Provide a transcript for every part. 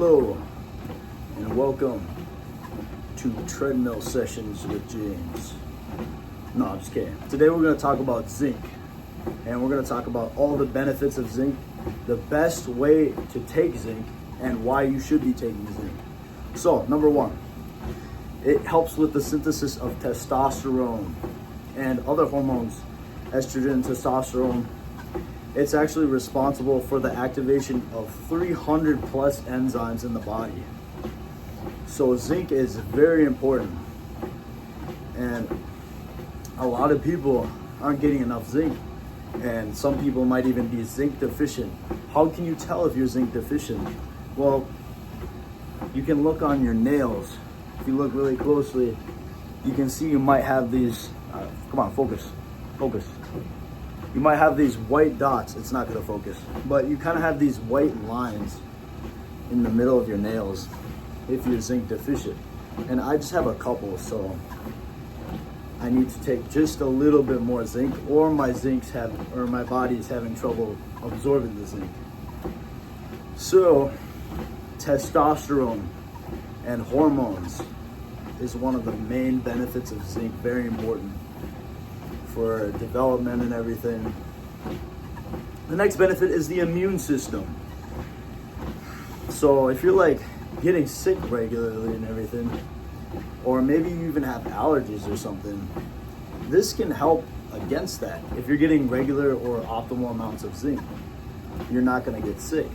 Hello, and welcome to Treadmill Sessions with James. No, I'm just kidding. Today we're going to talk about zinc, and we're going to talk about all the benefits of zinc, the best way to take zinc, and why you should be taking zinc. So, number one, it helps with the synthesis of testosterone and other hormones, estrogen, testosterone. It's actually responsible for the activation of 300 plus enzymes in the body. So zinc is very important. And a lot of people aren't getting enough zinc. And some people might even be zinc deficient. How can you tell if you're zinc deficient? Well, you can look on your nails. If you look really closely, you can see you might have these, come on, focus. You might have these white dots. It's not gonna focus, but you kind of have these white lines in the middle of your nails if you're zinc deficient. And I just have a couple, so I need to take just a little bit more zinc, or my body is having trouble absorbing the zinc. So testosterone and hormones is one of the main benefits of zinc, very important for development and everything. The next benefit is the immune system. So if you're like getting sick regularly and everything, or maybe you even have allergies or something, this can help against that. If you're getting regular or optimal amounts of zinc, you're not gonna get sick.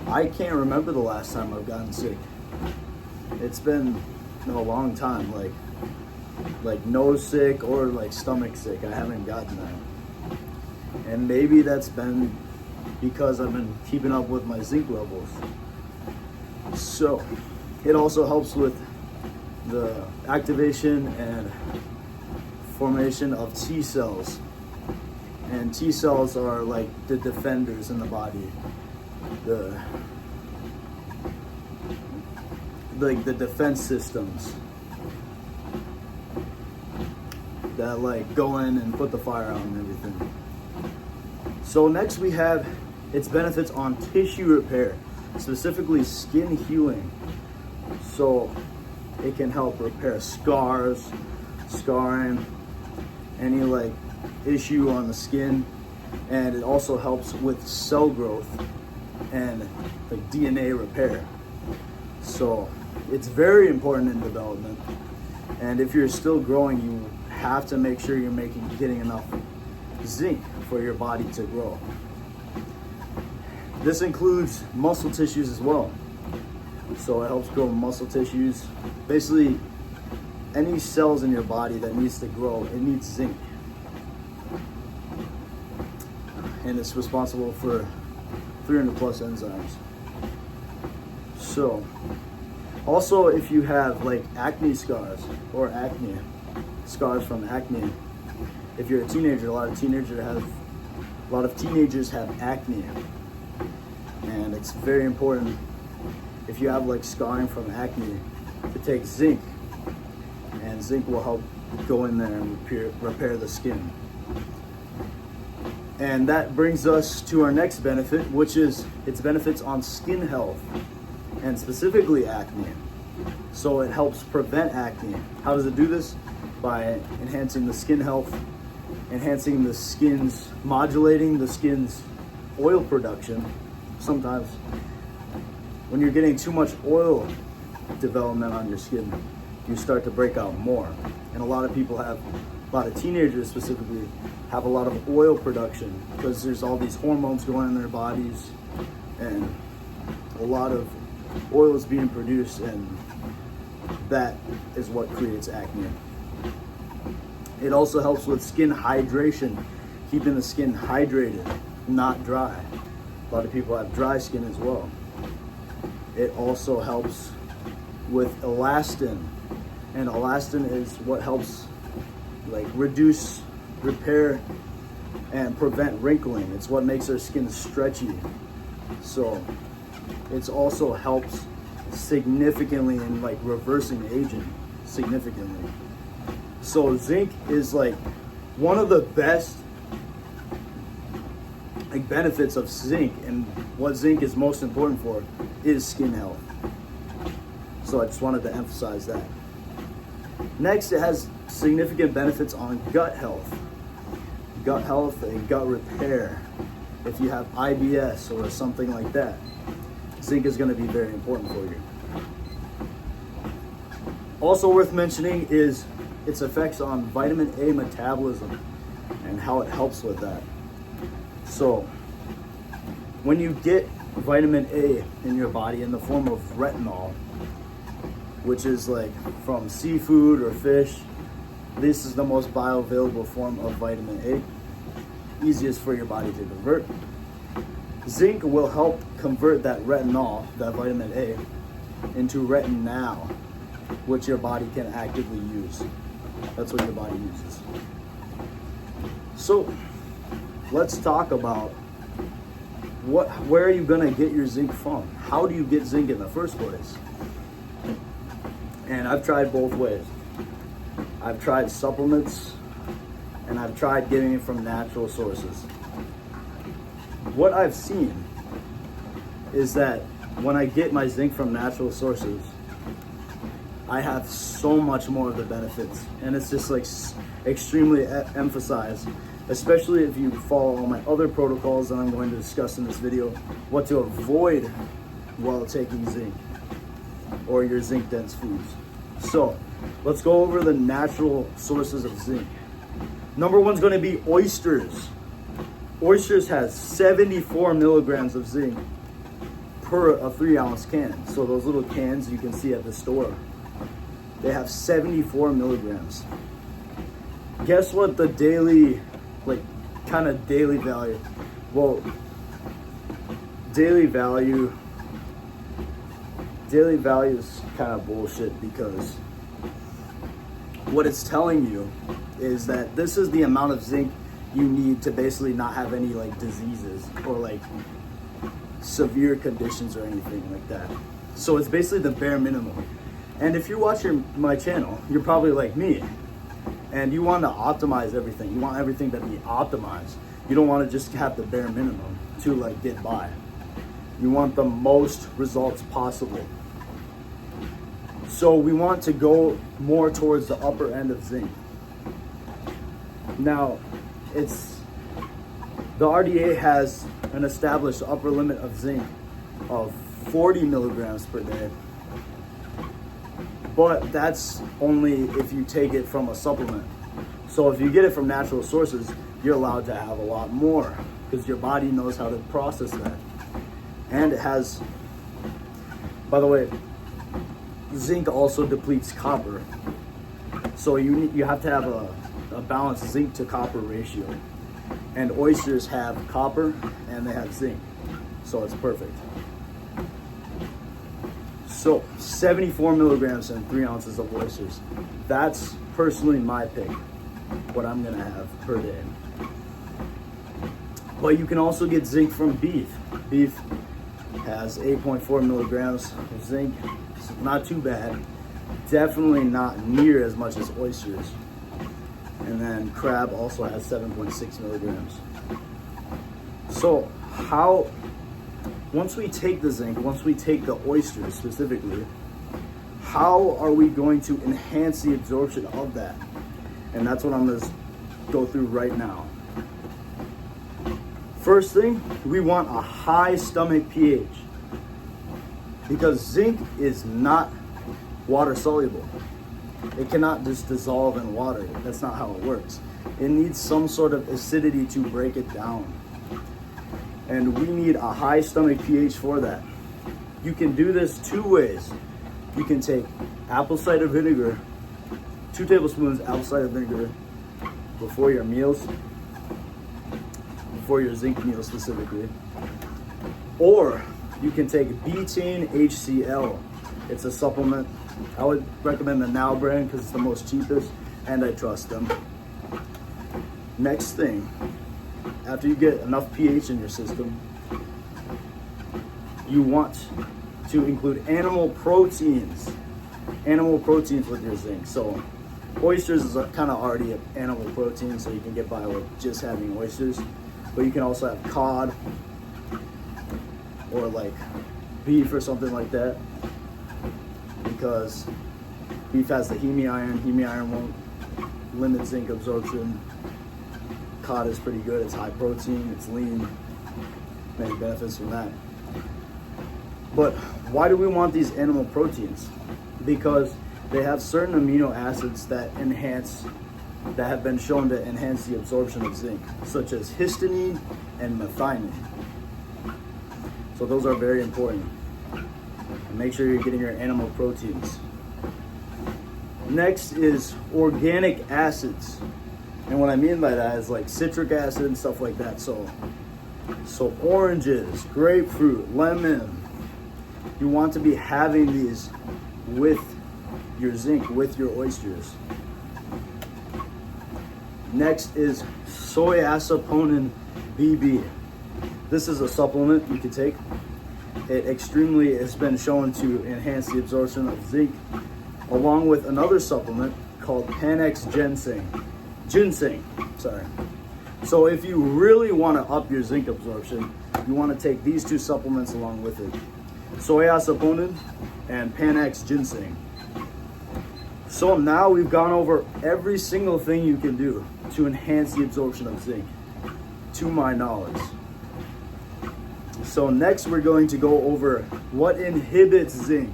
I can't remember the last time I've gotten sick. It's been a long time, like nose sick or like stomach sick. I haven't gotten that. And maybe that's been because I've been keeping up with my zinc levels. So it also helps with the activation and formation of T cells. And T cells are like the defenders in the body. The defense systems that like go in and put the fire out and everything. So next we have its benefits on tissue repair, specifically skin healing. So it can help repair scars, scarring, any like issue on the skin, and it also helps with cell growth and like DNA repair. So it's very important in development, and if you're still growing, you have to make sure you're getting enough zinc for your body to grow. This includes muscle tissues as well. So it helps grow muscle tissues. Basically, any cells in your body that needs to grow, it needs zinc. And it's responsible for 300 plus enzymes. So, also if you have like acne scars or acne, scars from acne. If you're a teenager, a lot of teenagers have acne, and it's very important if you have like scarring from acne to take zinc, and zinc will help go in there and repair the skin. And that brings us to our next benefit, which is its benefits on skin health, and specifically acne. So it helps prevent acne. How does it do this? By enhancing the skin health, modulating the skin's oil production. Sometimes when you're getting too much oil development on your skin, you start to break out more. And a lot of teenagers specifically, have a lot of oil production because there's all these hormones going in their bodies, and a lot of oil is being produced, and that is what creates acne. It also helps with skin hydration, keeping the skin hydrated, not dry. A lot of people have dry skin as well. It also helps with elastin, and elastin is what helps like reduce, repair, and prevent wrinkling. It's what makes our skin stretchy. So it also helps significantly in like reversing aging, significantly. So zinc is like one of the best like benefits of zinc, and what zinc is most important for is skin health. So I just wanted to emphasize that. Next, it has significant benefits on gut health and gut repair. If you have IBS or something like that, zinc is going to be very important for you. Also worth mentioning is its effects on vitamin A metabolism and how it helps with that. So when you get vitamin A in your body in the form of retinol, which is like from seafood or fish, this is the most bioavailable form of vitamin A, easiest for your body to convert. Zinc will help convert that retinol, that vitamin A, into retinal, which your body can actively use. That's what your body uses. So let's talk about where are you gonna get your zinc from? How do you get zinc in the first place? And I've tried both ways. I've tried supplements and I've tried getting it from natural sources. What I've seen is that when I get my zinc from natural sources, I have so much more of the benefits, and it's just like extremely emphasized, especially if you follow all my other protocols that I'm going to discuss in this video, what to avoid while taking zinc or your zinc dense foods. So let's go over the natural sources of zinc. Number one's going to be oysters. Oysters has 74 milligrams of zinc per a 3-ounce can. So those little cans you can see at the store, they have 74 milligrams. Guess what the daily, kind of daily value? Well, daily value is kind of bullshit, because what it's telling you is that this is the amount of zinc you need to basically not have any diseases or severe conditions or anything like that. So it's basically the bare minimum. And if you watch my channel, you're probably like me, and you want to optimize everything. You want everything to be optimized. You don't want to just have the bare minimum to get by. You want the most results possible. So we want to go more towards the upper end of zinc. Now, the RDA has an established upper limit of zinc of 40 milligrams per day. But that's only if you take it from a supplement. So if you get it from natural sources, you're allowed to have a lot more, because your body knows how to process that. And it has, by the way, zinc also depletes copper. So you have to have a balanced zinc to copper ratio. And oysters have copper and they have zinc. So it's perfect. So 74 milligrams and 3 ounces of oysters. That's personally my pick, what I'm gonna have per day. But you can also get zinc from beef. Beef has 8.4 milligrams of zinc. So not too bad. Definitely not near as much as oysters. And then crab also has 7.6 milligrams. So once we take the zinc, once we take the oysters specifically, how are we going to enhance the absorption of that? And that's what I'm going to go through right now. First thing, we want a high stomach pH, because zinc is not water soluble. It cannot just dissolve in water. That's not how it works. It needs some sort of acidity to break it down. And we need a high stomach pH for that. You can do this 2 ways. You can take apple cider vinegar, 2 tablespoons apple cider vinegar before your meals, before your zinc meal specifically. Or you can take betaine HCl. It's a supplement. I would recommend the Now brand because it's the most cheapest and I trust them. Next thing, after you get enough pH in your system, you want to include animal proteins with your zinc. So oysters is kind of already an animal protein, so you can get by with just having oysters. but you can also have cod or like beef or something like that, because beef has the heme iron. Heme iron won't limit zinc absorption. Cod is pretty good. It's high protein, it's lean, many benefits from that. But why do we want these animal proteins? Because they have certain amino acids that have been shown to enhance the absorption of zinc, such as histamine and methionine. So those are very important. And make sure you're getting your animal proteins. Next is organic acids. And what I mean by that is like citric acid and stuff like that. So oranges, grapefruit, lemon. You want to be having these with your zinc, with your oysters. Next is soy saponin BB. This is a supplement you can take. It extremely has been shown to enhance the absorption of zinc, along with another supplement called Panax ginseng. So if you really want to up your zinc absorption, you want to take these two supplements along with it: soy saponin and Panax ginseng. So now we've gone over every single thing you can do to enhance the absorption of zinc, to my knowledge. So next we're going to go over what inhibits zinc.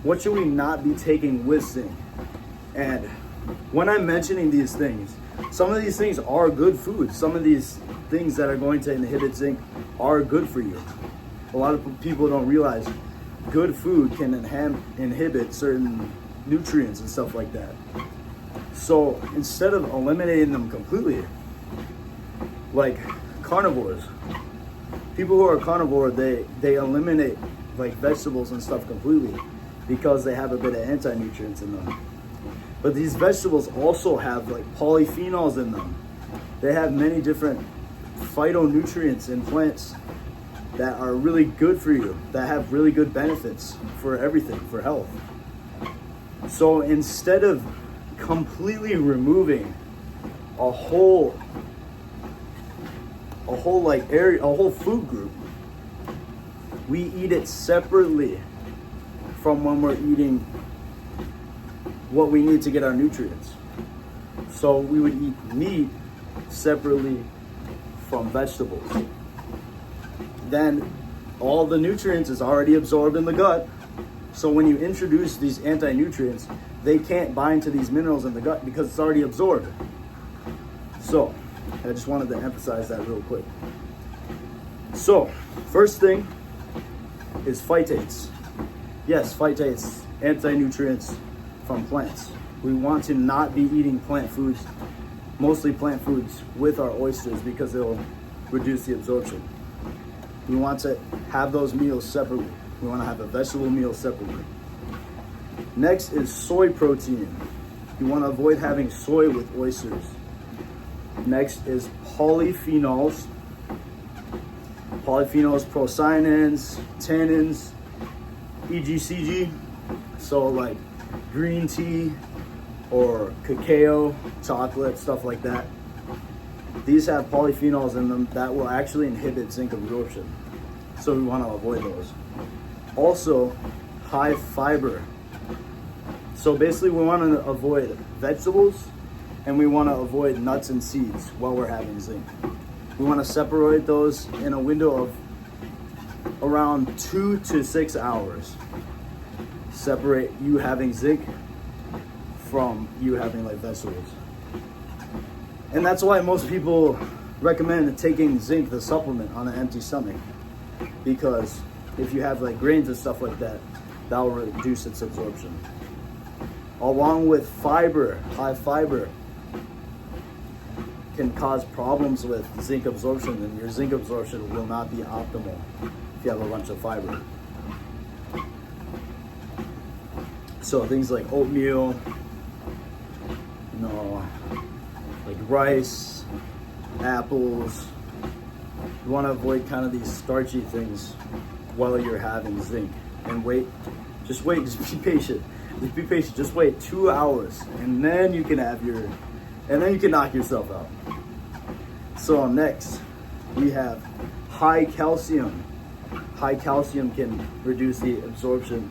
What should we not be taking with zinc? And when I'm mentioning these things, some of these things are good foods. Some of these things that are going to inhibit zinc are good for you. A lot of people don't realize good food can inhibit certain nutrients and stuff like that. So instead of eliminating them completely, like carnivores, people who are carnivore, they eliminate like vegetables and stuff completely because they have a bit of anti-nutrients in them. But these vegetables also have like polyphenols in them. They have many different phytonutrients in plants that are really good for you, that have really good benefits for everything, for health. So instead of completely removing a whole food group, we eat it separately from when we're eating what we need to get our nutrients. So we would eat meat separately from vegetables. Then all the nutrients is already absorbed in the gut. So when you introduce these anti-nutrients, they can't bind to these minerals in the gut because it's already absorbed. So I just wanted to emphasize that real quick. So first thing is phytates. Yes, phytates, anti-nutrients from plants. We want to not be eating plant foods, mostly plant foods, with our oysters because they'll reduce the absorption. We want to have those meals separately. We want to have a vegetable meal separately. Next is soy protein. You want to avoid having soy with oysters. Next is polyphenols. Polyphenols, procyanins, tannins, EGCG. So like green tea or cacao, chocolate, stuff like that. These have polyphenols in them that will actually inhibit zinc absorption. So we want to avoid those. Also, high fiber. So basically we want to avoid vegetables and we want to avoid nuts and seeds while we're having zinc. We want to separate those in a window of around 2 to 6 hours. Separate you having zinc from you having like vegetables. And that's why most people recommend taking zinc, the supplement, on an empty stomach. Because if you have like grains and stuff like that, that will reduce its absorption. Along with fiber, high fiber can cause problems with zinc absorption, and your zinc absorption will not be optimal if you have a bunch of fiber. So things like oatmeal, like rice, apples. You want to avoid kind of these starchy things while you're having zinc. And just be patient. Just wait 2 hours, and then you can knock yourself out. So next we have high calcium. High calcium can reduce the absorption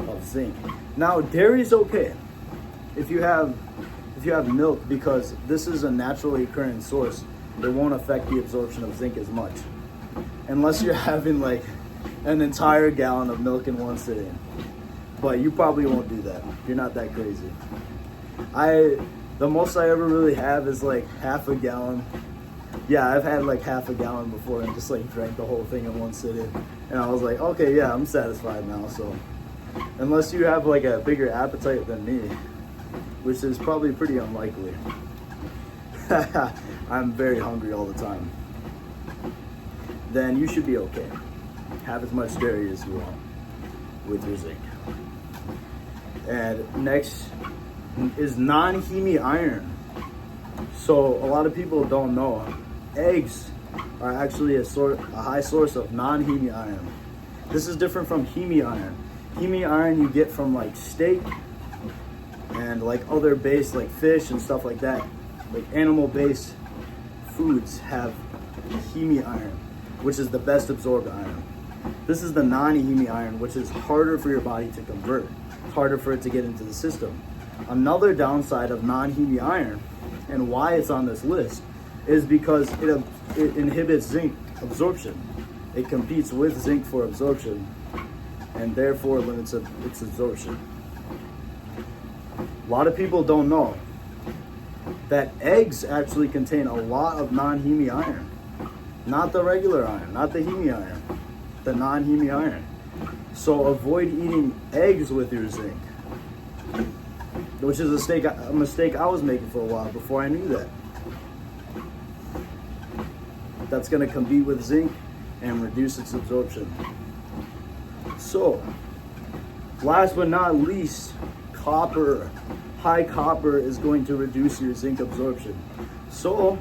of zinc. Now, dairy is okay if you have milk, because this is a naturally occurring source. It won't affect the absorption of zinc as much, unless you're having like an entire gallon of milk in one sitting. But you probably won't do that. You're not that crazy. The most I ever really have is like half a gallon. Yeah, I've had like half a gallon before and just like drank the whole thing in one sitting. And I was like, okay, yeah, I'm satisfied now. So unless you have like a bigger appetite than me, which is probably pretty unlikely. I'm very hungry all the time. Then you should be okay. Have as much dairy as you want with your zinc. And next is non-heme iron. So a lot of people don't know, eggs are actually a high source of non-heme iron. This is different from heme iron. Heme iron you get from like steak and like other based like fish and stuff like that. Like animal based foods have heme iron, which is the best absorbed iron. This is the non-heme iron, which is harder for your body to convert. It's harder for it to get into the system. Another downside of non-heme iron, and why it's on this list, is because it inhibits zinc absorption. It competes with zinc for absorption, and therefore limits its absorption. A lot of people don't know that eggs actually contain a lot of non-heme iron. Not the regular iron, not the heme iron, the non-heme iron. So avoid eating eggs with your zinc, which is a mistake I was making for a while before I knew that. That's going to compete with zinc and reduce its absorption. So, last but not least, copper. High copper is going to reduce your zinc absorption. So,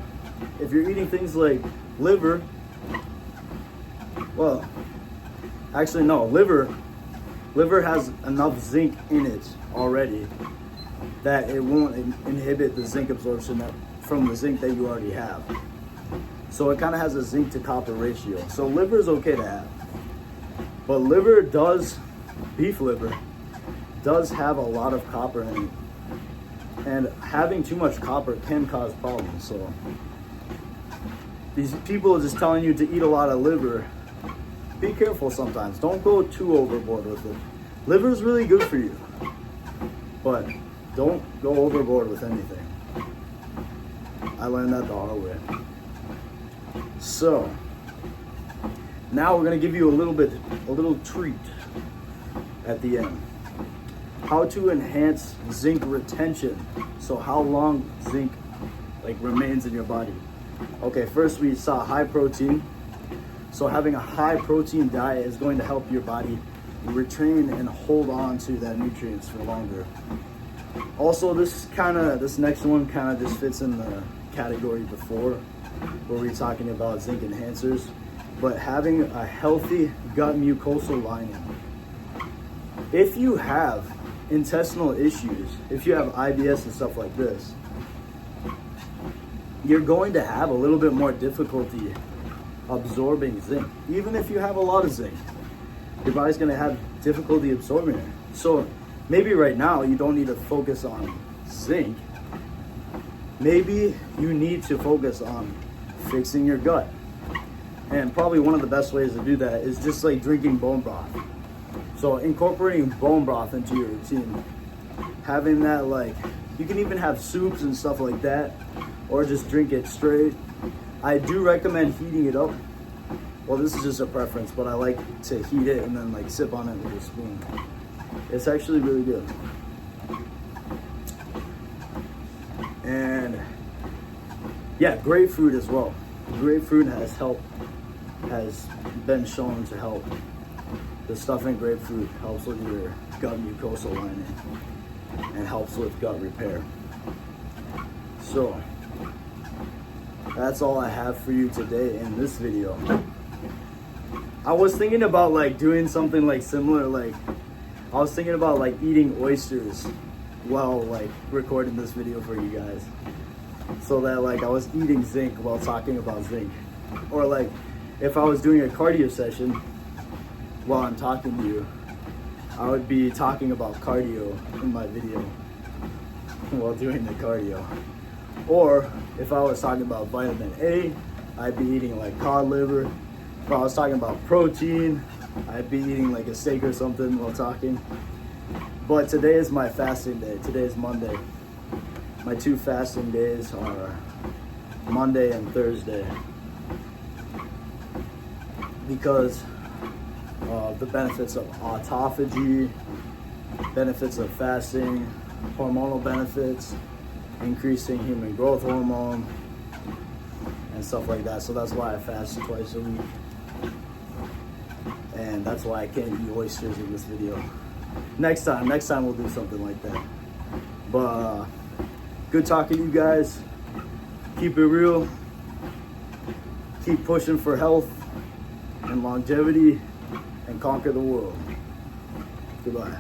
if you're eating things like liver, well, actually no, liver has enough zinc in it already that it won't inhibit the zinc absorption from the zinc that you already have. So it kind of has a zinc to copper ratio. So liver is okay to have. But beef liver does have a lot of copper in it. And having too much copper can cause problems. So these people are just telling you to eat a lot of liver. Be careful sometimes. Don't go too overboard with it. Liver is really good for you, but don't go overboard with anything. I learned that the hard way. So now we're gonna give you a little treat at the end. How to enhance zinc retention. So how long zinc remains in your body. Okay, first we saw high protein. So having a high protein diet is going to help your body retain and hold on to that nutrients for longer. Also, this next one kind of just fits in the category before, where we're talking about zinc enhancers, but having a healthy gut mucosal lining. If you have intestinal issues, if you have IBS and stuff like this, you're going to have a little bit more difficulty absorbing zinc. Even if you have a lot of zinc, your body's going to have difficulty absorbing it. So maybe right now you don't need to focus on zinc. Maybe you need to focus on fixing your gut. And probably one of the best ways to do that is just like drinking bone broth. So incorporating bone broth into your routine, having that, you can even have soups and stuff like that, or just drink it straight. I do recommend heating it up. Well, this is just a preference, but I like to heat it and then sip on it with a spoon. It's actually really good. And yeah, grapefruit as well. Grapefruit has been shown to help. The stuff in grapefruit helps with your gut mucosal lining and helps with gut repair. So that's all I have for you today in this video. I was thinking about doing something similar. I was thinking about eating oysters while recording this video for you guys, so that I was eating zinc while talking about zinc. Or like if I was doing a cardio session while I'm talking to you, I would be talking about cardio in my video while doing the cardio. Or if I was talking about vitamin A, I'd be eating like cod liver. If I was talking about protein, I'd be eating like a steak or something while talking. But today is my fasting day. Today is Monday. My 2 fasting days are Monday and Thursday because of the benefits of autophagy, benefits of fasting, hormonal benefits, increasing human growth hormone, and stuff like that. So that's why I fast twice a week. And that's why I can't eat oysters in this video. Next time we'll do something like that. But good talking to you guys. Keep it real. Keep pushing for health and longevity and conquer the world. Goodbye.